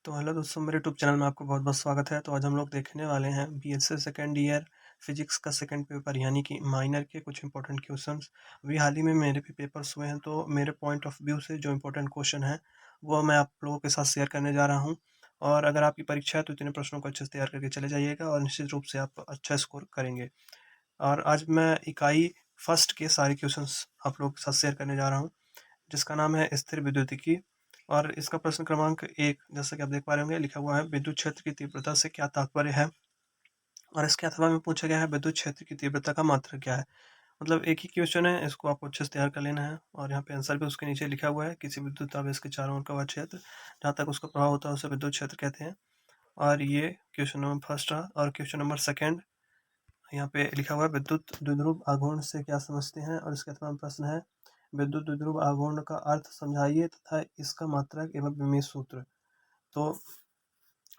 तो हेलो दोस्तों, मेरे यूट्यूब चैनल में आपको बहुत-बहुत स्वागत है। तो आज हम लोग देखने वाले हैं बीएससी सेकंड ईयर फिजिक्स का सेकंड पेपर यानी कि माइनर के कुछ इंपॉर्टेंट क्वेश्चंस। अभी हाल ही में मेरे भी पेपर्स हुए हैं, तो मेरे पॉइंट ऑफ व्यू से जो इंपॉर्टेंट क्वेश्चन हैं, वो मैं आप लोगों के साथ शेयर करने जा रहा हूँ। और अगर आपकी परीक्षा है तो इतने प्रश्नों को अच्छे से तैयार करके चले जाइएगा और निश्चित रूप से आप अच्छा स्कोर करेंगे। और आज मैं इकाई फर्स्ट के सारे क्वेश्चंस आप लोगों के साथ शेयर करने जा रहा हूँ, जिसका नाम है स्थिर विद्युतिकी। और इसका प्रश्न क्रमांक 1 जैसा कि आप देख पा रहे होंगे, लिखा हुआ है विद्युत क्षेत्र की तीव्रता से क्या तात्पर्य है? और इसके अथवा में पूछा गया है विद्युत क्षेत्र की तीव्रता का मात्रक क्या है? मतलब एक ही क्वेश्चन है, इसको आपको अच्छे से तैयार कर लेना है। और यहाँ पे आंसर भी उसके नीचे लिखा हुआ है, किसी विद्युत आवेश के चारों ओर का वह क्षेत्र जहाँ तक उसका प्रभाव होता है उसे विद्युत क्षेत्र कहते हैं। और ये क्वेश्चन नंबर फर्स्ट रहा। और क्वेश्चन नंबर सेकंड, यहाँ पे लिखा हुआ है विद्युत द्विध्रुव आघूर्ण से क्या समझते हैं? और इसके अथवा में प्रश्न है विद्युत द्विध्रुव आघूर्ण का अर्थ समझाइए तथा इसका मात्रक एवं विमेय सूत्र। तो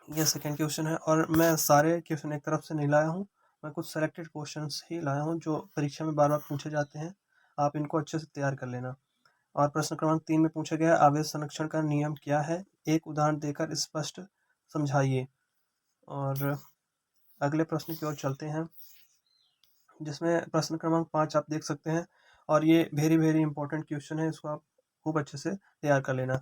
ये सेकंड क्वेश्चन है। और मैं सारे क्वेश्चन एक तरफ से नहीं लाया हूँ, मैं कुछ सेलेक्टेड क्वेश्चंस ही लाया हूँ जो परीक्षा में बार बार पूछे जाते हैं। आप इनको अच्छे से तैयार कर लेना। और प्रश्न क्रमांक 3 में पूछा गया है आवेश संरक्षण का नियम क्या है? एक उदाहरण देकर स्पष्ट समझाइए। और अगले प्रश्न की ओर चलते हैं, जिसमें प्रश्न क्रमांक 5 आप देख सकते हैं। और ये वेरी इंपॉर्टेंट क्वेश्चन है, इसको आप खूब अच्छे से तैयार कर लेना।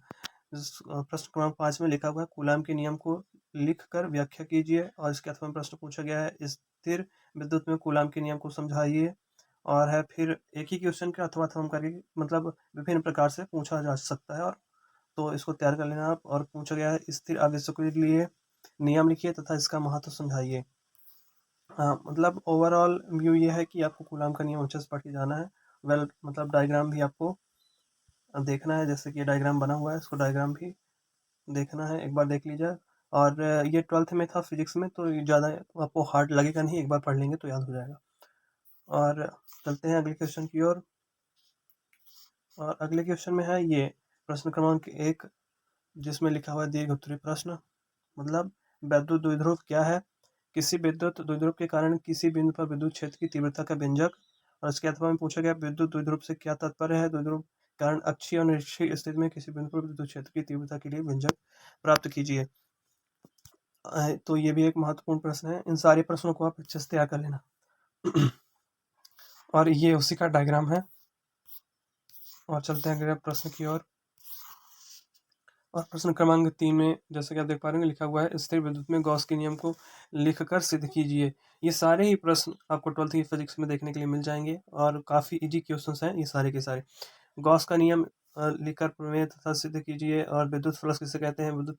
प्रश्न क्रमांक 5 में लिखा हुआ है कूलाम के नियम को लिखकर व्याख्या कीजिए। और इसके अथवा में प्रश्न पूछा गया है स्थिर विद्युत में कूलाम के नियम को समझाइए। और है फिर एक ही क्वेश्चन के अथवा अथवा करके मतलब विभिन्न प्रकार से पूछा जा सकता है। और तो इसको तैयार कर लेना आप। और पूछा गया है स्थिर आवेशों के लिए नियम लिखिए तथा इसका महत्व समझाइए। हाँ, मतलब ओवरऑल व्यू ये है कि आपको कूलाम का नियम अच्छे से पढ़ के जाना है। मतलब डायग्राम भी आपको देखना है, जैसे कि ये डायग्राम बना हुआ है, इसको डायग्राम भी देखना है, एक बार देख लीजिए। और ये 12th में था फिजिक्स में, तो ये ज़्यादा आपको हार्ड लगेगा नहीं, एक बार पढ़ लेंगे तो याद हो जाएगा। और चलते हैं अगले क्वेश्चन की ओर। और अगले क्वेश्चन में है ये प्रश्न क्रमांक 1, जिसमें लिखा हुआ है दीर्घ उत्तरीय प्रश्न। मतलब विद्युत द्विध्रुव क्या है? किसी विद्युत द्विध्रुव के कारण किसी बिंदु पर विद्युत क्षेत्र की तीव्रता का व्यंजक। और इसके अथवा में पूछा गया विद्युत द्विध्रुव से क्या तात्पर्य है? द्विध्रुव कारण अक्षीय और निरक्षीय स्थिति में किसी बिंदु पर विद्युत क्षेत्र की तीव्रता के लिए व्यंजक प्राप्त कीजिए। तो ये भी एक महत्वपूर्ण प्रश्न है। इन सारे प्रश्नों को आप अच्छे से तैयार कर लेना। और ये उसी का डायग्राम है। और चलते हैं अगले प्रश्न की ओर। और प्रश्न क्रमांक 3 में जैसे कि आप देख पा रहे हैं, लिखा हुआ है स्थिर विद्युत में गॉस के नियम को लिखकर सिद्ध कीजिए। ये सारे ही प्रश्न आपको 12th की फिजिक्स में देखने के लिए मिल जाएंगे और काफ़ी इजी क्वेश्चंस हैं ये सारे के सारे। गॉस का नियम लिखकर प्रमेय तथा सिद्ध कीजिए। और विद्युत फ्लक्स किसे कहते हैं? विद्युत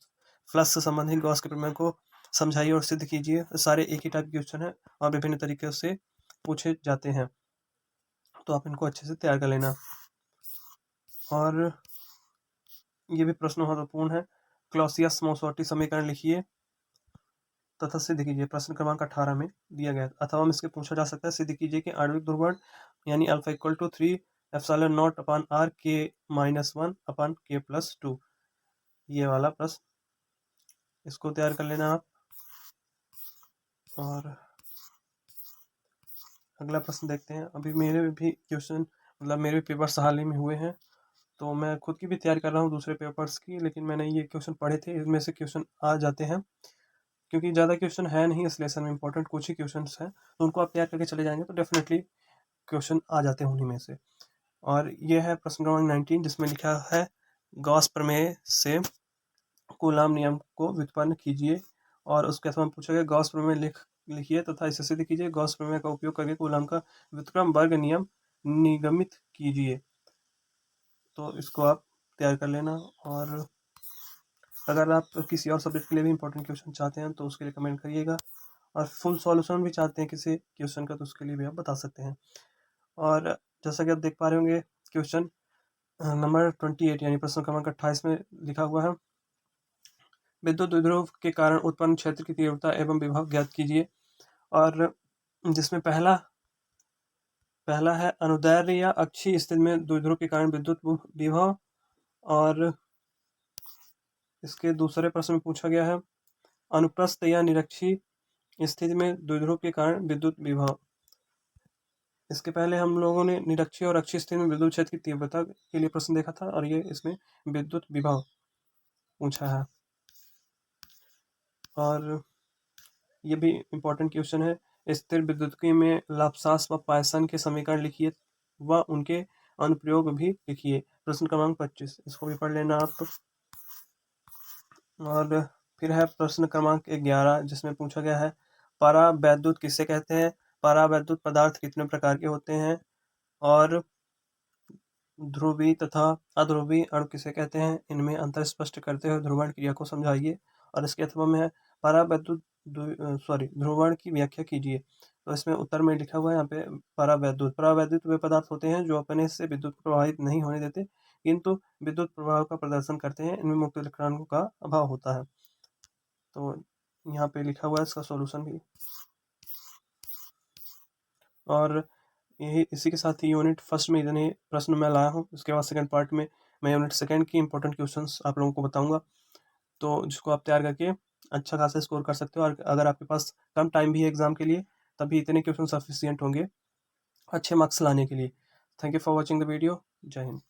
फ्लक्स से संबंधित गॉस के प्रमेय को समझाइए और सिद्ध कीजिए। सारे एक ही टाइप के क्वेश्चन है और विभिन्न तरीके से पूछे जाते हैं, तो आप इनको अच्छे से तैयार कर लेना। और ये भी प्रश्न महत्वपूर्ण है। क्लॉसियस मोसोटी समीकरण लिखिए तथा सिद्ध कीजिए। प्रश्न क्रमांक 18 में दिया गया अथवा हम इसके पूछा जा सकता है सिद्ध कीजिए कि आणविक ध्रुवण यानी alpha equal to 3 epsilon naught upon R K minus 1 upon K plus 2। ये वाला प्रश्न, इसको तैयार कर लेना आप। और अगला प्रश्न देखते हैं। अभी मेरे भी क्वेश्चन मतलब मेरे पेपर्स हाल ही में हुए हैं, तो मैं खुद की भी तैयारी कर रहा हूँ दूसरे पेपर्स की, लेकिन मैंने ये क्वेश्चन पढ़े थे, इनमें से क्वेश्चन आ जाते हैं। क्योंकि ज़्यादा क्वेश्चन है नहीं इस लेसन में, इंपॉर्टेंट कुछ ही क्वेश्चन हैं, तो उनको आप तैयार करके चले जाएंगे तो डेफिनेटली क्वेश्चन आ जाते हैं उन्हीं में से। और ये है प्रश्न क्रमांक 19, जिसमें लिखा है गॉस प्रमेय से कूलाम नियम को व्युत्पन्न कीजिए। और उसके साथ पूछा गया गॉस प्रमेय लिखिए तथा इसे सिद्ध कीजिए। गॉस प्रमेय का उपयोग करके कूलाम का व्युत्क्रम वर्ग नियम निगमित कीजिए। तो इसको आप तैयार कर लेना। और अगर आप किसी और सब्जेक्ट के लिए भी इंपॉर्टेंट क्वेश्चन चाहते हैं तो उसके लिए कमेंट करिएगा। और फुल सॉल्यूशन भी चाहते हैं किसी क्वेश्चन का तो उसके लिए भी आप बता सकते हैं। और जैसा कि आप देख पा रहे होंगे क्वेश्चन नंबर 28 यानी प्रश्न क्रमांक 28 में लिखा हुआ है विद्युत द्विध्रुव के कारण उत्पन्न क्षेत्र की तीव्रता एवं विभव ज्ञात कीजिए। और जिसमें पहला पहला है अनुदैर्ध्य या अक्षीय स्थिति में द्विध्रुव के कारण विद्युत विभव। और इसके दूसरे प्रश्न में पूछा गया है अनुप्रस्थ या निरक्षीय स्थिति में द्विध्रुव के कारण विद्युत विभव। इसके पहले हम लोगों ने निरक्षीय और अक्षीय स्थिति में विद्युत क्षेत्र की तीव्रता के लिए प्रश्न देखा था, और ये इसमें विद्युत विभव पूछा है। और ये भी इम्पोर्टेंट क्वेश्चन है, स्थिर विद्युत्की में लाप्लास व पॉइसन के समीकरण लिखिए व उनके अनुप्रयोग भी लिखिए। प्रश्न क्रमांक 25, इसको भी पढ़ लेना आप। और फिर है प्रश्न क्रमांक 11, जिसमें पूछा गया है परावैद्युत किसे कहते हैं, परावैद्युत पदार्थ कितने प्रकार के होते हैं, और ध्रुवीय तथा अध्रुवीय अणु किसे कहते हैं, इनमें अंतर स्पष्ट करते हुए ध्रुवण क्रिया को समझाइए। और इसके अथवा में है परावैद्युत ध्रुवण की व्याख्या कीजिए। तो इसमें उत्तर में लिखा हुआ है यहाँ पे परावैद्युत वे पदार्थ होते हैं जो अपने से विद्युत को प्रवाहित नहीं होने देते, किंतु विद्युत प्रवाह का प्रदर्शन करते हैं, इनमें मुक्त इलेक्ट्रॉनों का अभाव होता है। तो यहाँ पे लिखा हुआ है इसका सॉल्यूशन भी। और यही इसी के साथ ही यूनिट फर्स्ट में इतने प्रश्न मैं लाया हूँ। उसके बाद सेकंड पार्ट में मैं यूनिट सेकंड की इंपॉर्टेंट क्वेश्चंस आप लोगों को बताऊंगा, तो जिसको आप तैयार करके अच्छा खासा स्कोर कर सकते हो। और अगर आपके पास कम टाइम भी है एग्जाम के लिए, तभी इतने क्वेश्चन सफिशियंट होंगे अच्छे मार्क्स लाने के लिए। Thank you for watching the video. जय हिंद।